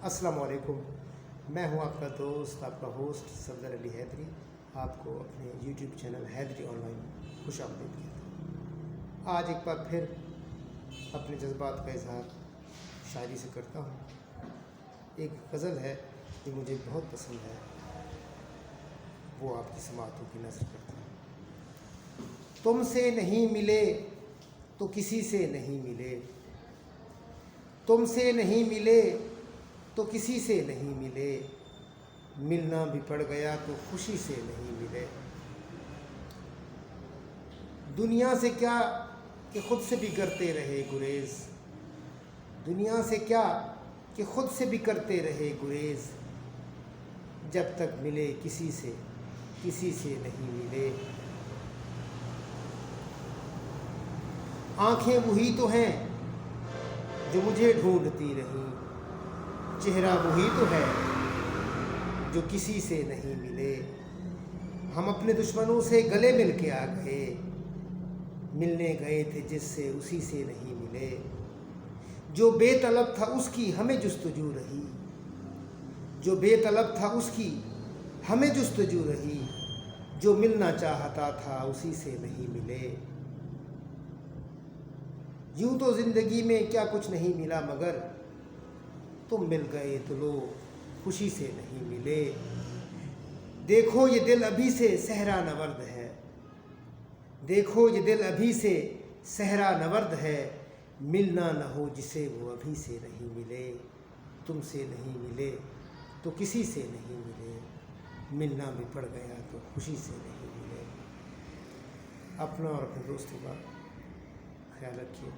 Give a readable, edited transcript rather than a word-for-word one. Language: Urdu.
السلام علیکم، میں ہوں آپ کا دوست، آپ کا ہوسٹ صفدر علی حیدری۔ آپ کو اپنے YouTube channel Haidari online خوش آمدید کہتا ہوں۔ آج ایک بار پھر اپنے جذبات کا اظہار شاعری سے کرتا ہوں۔ ایک غزل ہے جو مجھے بہت پسند ہے، وہ آپ کی سماعتوں کی نذر کرتا ہوں۔ تم سے نہیں ملے تو کسی سے نہیں ملے، تم سے نہیں ملے تو کسی سے نہیں ملے، ملنا بھی پڑ گیا تو خوشی سے نہیں ملے۔ دنیا سے کیا کہ خود سے بھی کرتے رہے گریز، دنیا سے کیا کہ خود سے بھی کرتے رہے گریز، جب تک ملے کسی سے نہیں ملے۔ آنکھیں وہی تو ہیں جو مجھے ڈھونڈتی رہیں، چہرہ وہی تو ہے جو کسی سے نہیں ملے۔ ہم اپنے دشمنوں سے گلے مل کے آ گئے، ملنے گئے تھے جس سے اسی سے نہیں ملے۔ جو بے طلب تھا اس کی ہمیں جستجو رہی، جو بے طلب تھا اس کی ہمیں جستجو رہی، جو ملنا چاہتا تھا اسی سے نہیں ملے۔ یوں تو زندگی میں کیا کچھ نہیں ملا، مگر تم مل گئے تو لو خوشی سے نہیں ملے۔ دیکھو یہ دل ابھی سے صحرا نورد ہے، دیکھو یہ دل ابھی سے صحرا نورد ہے، ملنا نہ ہو جسے وہ ابھی سے نہیں ملے۔ تم سے نہیں ملے تو کسی سے نہیں ملے، ملنا بھی پڑ گیا تو خوشی سے نہیں ملے۔ اپنا اور اپنے دوستوں کا خیال رکھیے۔